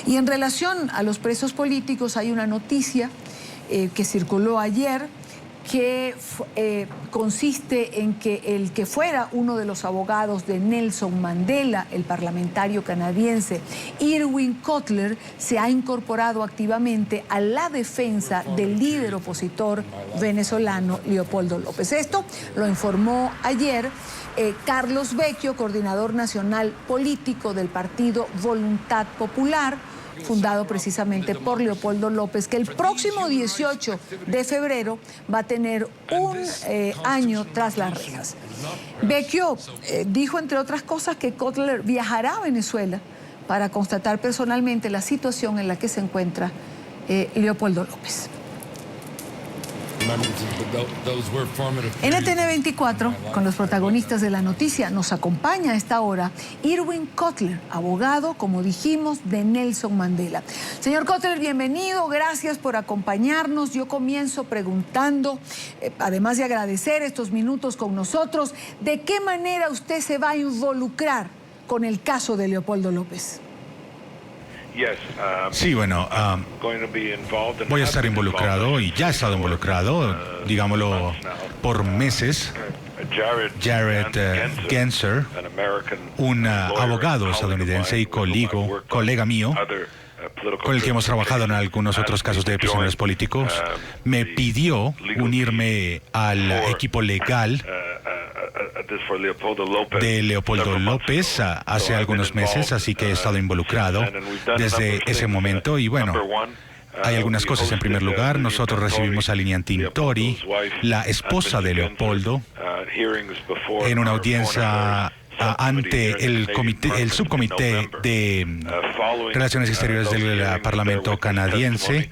Y en relación a los presos políticos hay una noticia que circuló ayer que consiste en que el que fuera uno de los abogados de Nelson Mandela, el parlamentario canadiense Irwin Cotler, se ha incorporado activamente a la defensa del líder opositor venezolano Leopoldo López. Esto lo informó ayer Carlos Vecchio, coordinador nacional político del partido Voluntad Popular, fundado precisamente por Leopoldo López, que el próximo 18 de febrero va a tener un año tras las rejas. Vecchio dijo, entre otras cosas, que Cotler viajará a Venezuela para constatar personalmente la situación en la que se encuentra Leopoldo López. NTN 24, con los protagonistas de la noticia, nos acompaña a esta hora Irwin Cotler, abogado, como dijimos, de Nelson Mandela. Señor Cotler, bienvenido, gracias por acompañarnos. Yo comienzo preguntando, además de agradecer estos minutos con nosotros, ¿de qué manera usted se va a involucrar con el caso de Leopoldo López? Sí, bueno, voy a estar involucrado y ya he estado involucrado, digámoslo, por meses. Jared Genser, un abogado estadounidense y colega mío, con el que hemos trabajado en algunos otros casos de prisioneros políticos, me pidió unirme al equipo legal de Leopoldo López hace algunos meses, así que he estado involucrado desde ese momento. Y bueno, hay algunas cosas. En primer lugar, nosotros recibimos a Lilian Tintori, la esposa de Leopoldo, en una audiencia ante el subcomité de Relaciones Exteriores del Parlamento canadiense.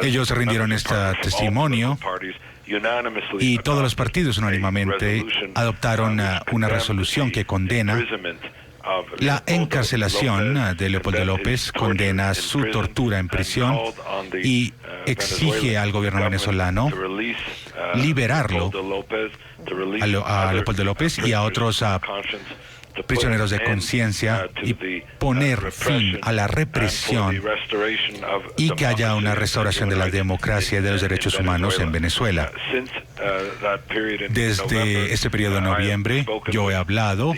Ellos rindieron este testimonio y todos los partidos unánimamente adoptaron una resolución que condena la encarcelación de Leopoldo López, condena su tortura en prisión y exige al gobierno venezolano liberarlo, a Leopoldo López y a otros prisioneros de conciencia, y poner fin a la represión y que haya una restauración de la democracia y de los derechos humanos en Venezuela. Desde este periodo de noviembre, yo he hablado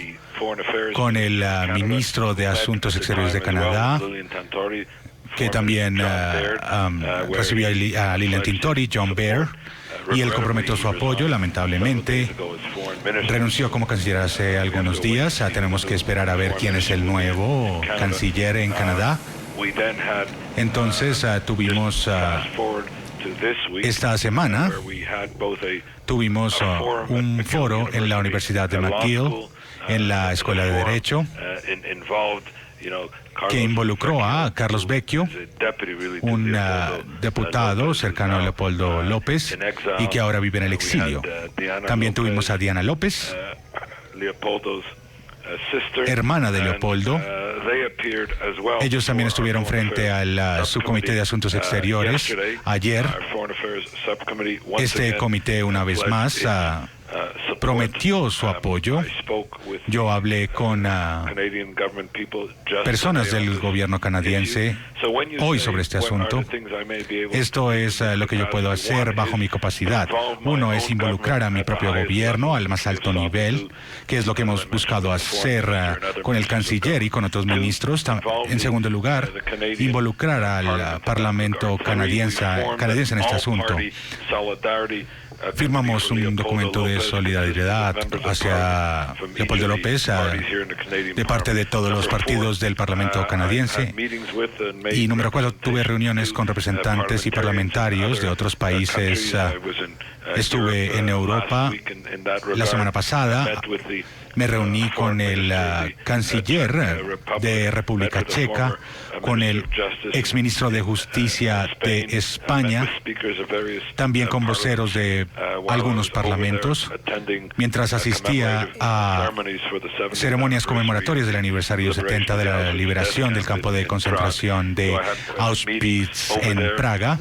con el ministro de Asuntos Exteriores de Canadá, que también recibió a Lilian Tintori, John Baer, y él comprometió su apoyo. Lamentablemente renunció como canciller hace algunos días. Tenemos que esperar a ver quién es el nuevo canciller en Canadá. Entonces tuvimos esta semana tuvimos un foro en la Universidad de McGill, en la Escuela de Derecho, que involucró a Carlos Vecchio, un diputado cercano a Leopoldo López y que ahora vive en el exilio. También tuvimos a Diana López, hermana de Leopoldo. Ellos también estuvieron frente al subcomité de Asuntos Exteriores ayer. Este comité, una vez más, prometió su apoyo. Yo hablé con personas del gobierno canadiense hoy sobre este asunto. Esto es lo que yo puedo hacer bajo mi capacidad. Uno es involucrar a mi propio gobierno al más alto nivel, que es lo que hemos buscado hacer con el canciller y con otros ministros. En segundo lugar, involucrar al Parlamento canadiense en este asunto. Firmamos un documento de solidaridad hacia Leopoldo López de parte de todos los partidos del Parlamento canadiense. Y número 4, tuve reuniones con representantes y parlamentarios de otros países. Estuve en Europa la semana pasada. Me reuní con el canciller de República Checa, con el exministro de Justicia de España, también con voceros de algunos parlamentos, mientras asistía a ceremonias conmemoratorias del aniversario 70 de la liberación del campo de concentración de Auschwitz en Praga.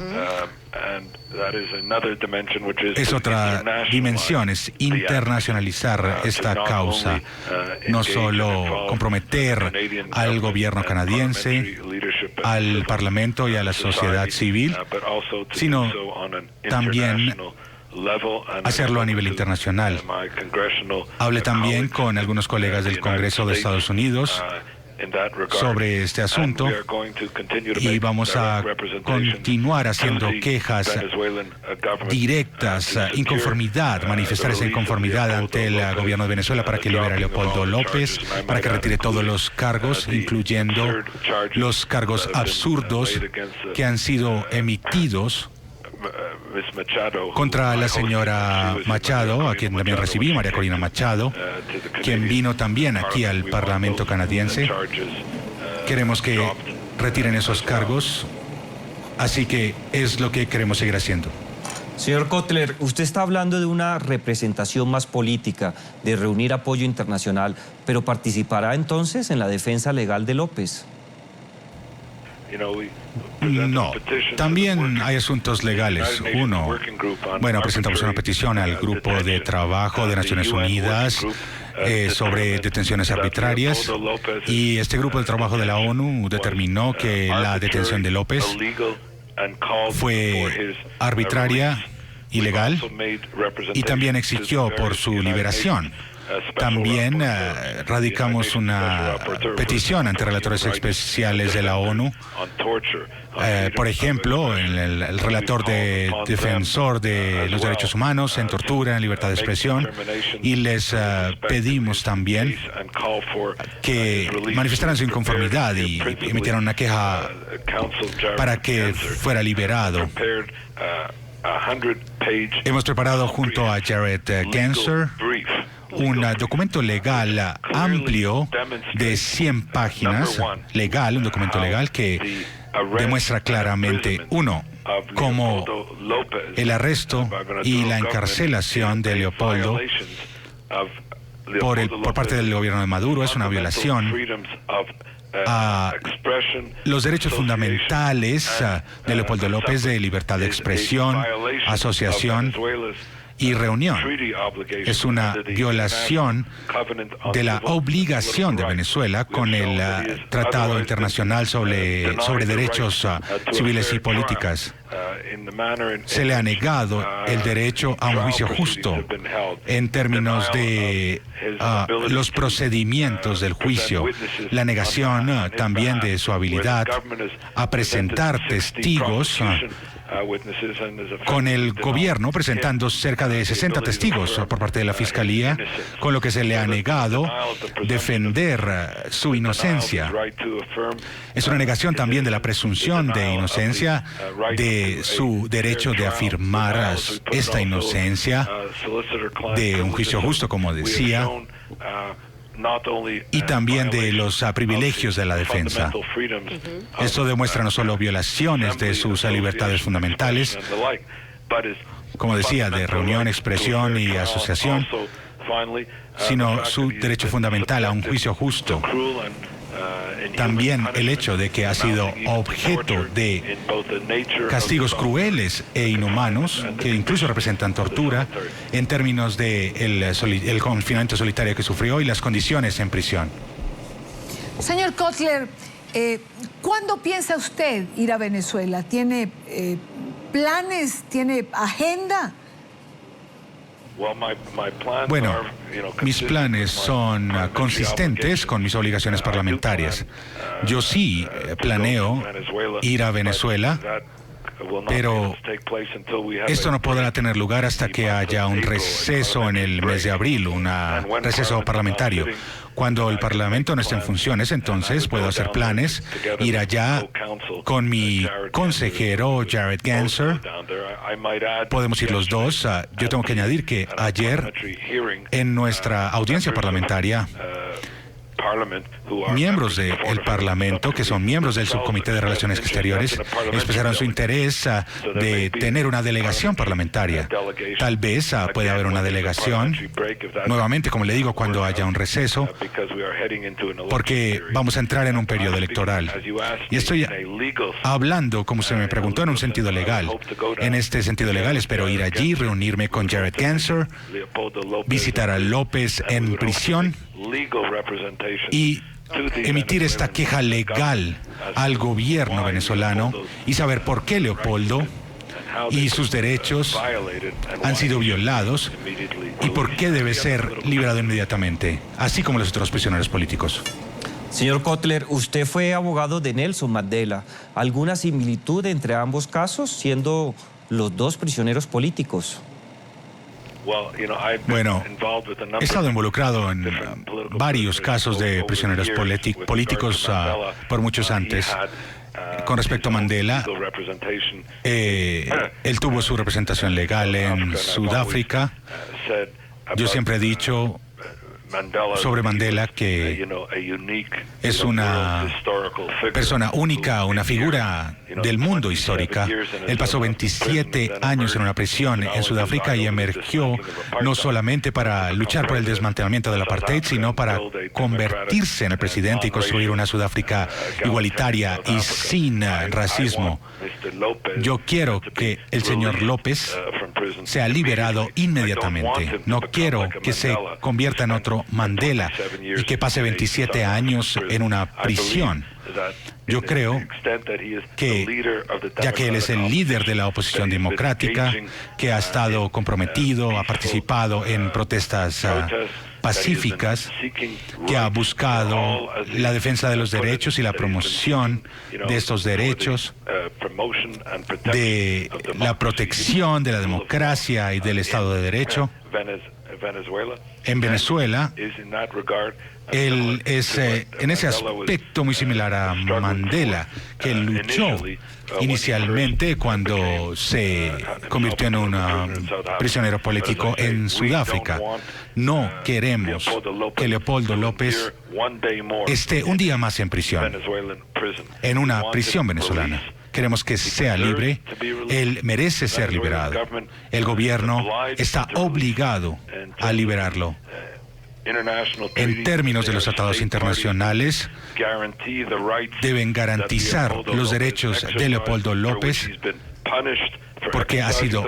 Es otra dimensión, es internacionalizar esta causa, no solo comprometer al gobierno canadiense, al Parlamento y a la sociedad civil, sino también hacerlo a nivel internacional. Hablé también con algunos colegas del Congreso de Estados Unidos sobre este asunto y vamos a continuar haciendo quejas directas, inconformidad, manifestar esa inconformidad ante el gobierno de Venezuela para que libere a Leopoldo López, para que retire todos los cargos, incluyendo los cargos absurdos que han sido emitidos contra la señora Machado, a quien también recibí, María Corina Machado, quien vino también aquí al Parlamento canadiense. Queremos que retiren esos cargos, así que es lo que queremos seguir haciendo. Señor Kotler, usted está hablando de una representación más política, de reunir apoyo internacional, pero ¿participará entonces en la defensa legal de López? No, también hay asuntos legales. Presentamos una petición al Grupo de Trabajo de Naciones Unidas sobre detenciones arbitrarias, y este Grupo de Trabajo de la ONU determinó que la detención de López fue arbitraria, ilegal, y también exigió por su liberación. También radicamos una petición ante relatores especiales de la ONU, por ejemplo, el relator defensor de los derechos humanos en tortura, en libertad de expresión, y les pedimos también que manifestaran su inconformidad y emitieran una queja para que fuera liberado. Hemos preparado junto a Jared Genser un documento legal amplio de 100 páginas, un documento legal que demuestra claramente, cómo el arresto y la encarcelación de Leopoldo por parte del gobierno de Maduro es una violación a los derechos fundamentales de Leopoldo López de libertad de expresión, asociación y reunión. Es una violación de la obligación de Venezuela con el Tratado Internacional sobre derechos civiles y políticas. Se le ha negado el derecho a un juicio justo en términos de los procedimientos del juicio, la negación también de su habilidad a presentar testigos, con el gobierno presentando cerca de 60 testigos por parte de la Fiscalía, con lo que se le ha negado defender su inocencia. Es una negación también de la presunción de inocencia, de su derecho de afirmar esta inocencia, de un juicio justo, como decía, y también de los privilegios de la defensa. Esto demuestra no solo violaciones de sus libertades fundamentales, como decía, de reunión, expresión y asociación, sino su derecho fundamental a un juicio justo. También el hecho de que ha sido objeto de castigos crueles e inhumanos, que incluso representan tortura, en términos de el confinamiento solitario que sufrió y las condiciones en prisión. Señor Kotler, ¿cuándo piensa usted ir a Venezuela? ¿Tiene planes? ¿Tiene agenda? Bueno, mis planes son consistentes con mis obligaciones parlamentarias. Yo sí planeo ir a Venezuela, pero esto no podrá tener lugar hasta que haya un receso en el mes de abril, un receso parlamentario. Cuando el Parlamento no esté en funciones, entonces puedo hacer planes, ir allá con mi consejero Jared Genser. Podemos ir los dos. Yo tengo que añadir que ayer, en nuestra audiencia parlamentaria, miembros del Parlamento, que son miembros del Subcomité de Relaciones Exteriores, expresaron su interés de tener una delegación parlamentaria. Tal vez pueda haber una delegación, nuevamente, como le digo, cuando haya un receso, porque vamos a entrar en un periodo electoral. Y estoy hablando, como se me preguntó, en un sentido legal. En este sentido legal, espero ir allí, reunirme con Jared Gensler, visitar a López en prisión y emitir esta queja legal al gobierno venezolano y saber por qué Leopoldo y sus derechos han sido violados y por qué debe ser liberado inmediatamente, así como los otros prisioneros políticos. Señor Kotler, usted fue abogado de Nelson Mandela. ¿Alguna similitud entre ambos casos, siendo los dos prisioneros políticos? Bueno, he estado involucrado en varios casos de prisioneros políticos por muchos antes. Con respecto a Mandela, él tuvo su representación legal en Sudáfrica. Yo siempre he dicho sobre Mandela que es una persona única, una figura del mundo histórica. Él pasó 27 años en una prisión en Sudáfrica y emergió no solamente para luchar por el desmantelamiento del apartheid, sino para convertirse en el presidente y construir una Sudáfrica igualitaria y sin racismo. Yo quiero que el señor López sea liberado inmediatamente. No quiero que se convierta en otro Mandela y que pase 27 años en una prisión. Yo creo que, ya que él es el líder de la oposición democrática, que ha estado comprometido, ha participado en protestas pacíficas, que ha buscado la defensa de los derechos y la promoción de estos derechos, de la protección de la democracia y del Estado de Derecho. En Venezuela, él es en ese aspecto muy similar a Mandela, que luchó inicialmente cuando se convirtió en un prisionero político en Sudáfrica. No queremos que Leopoldo López esté un día más en prisión, en una prisión venezolana. Queremos que sea libre. Él merece ser liberado. El gobierno está obligado a liberarlo. En términos de los tratados internacionales, deben garantizar los derechos de Leopoldo López, porque ha sido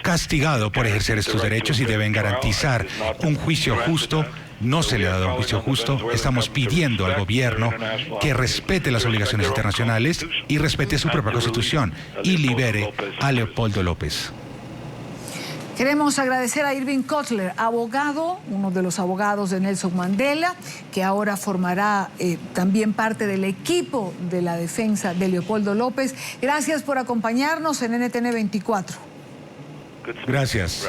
castigado por ejercer estos derechos, y deben garantizar un juicio justo. No se le ha dado un juicio justo. Estamos pidiendo al gobierno que respete las obligaciones internacionales y respete su propia constitución y libere a Leopoldo López. Queremos agradecer a Irving Kotler, abogado, uno de los abogados de Nelson Mandela, que ahora formará también parte del equipo de la defensa de Leopoldo López. Gracias por acompañarnos en NTN 24. Gracias.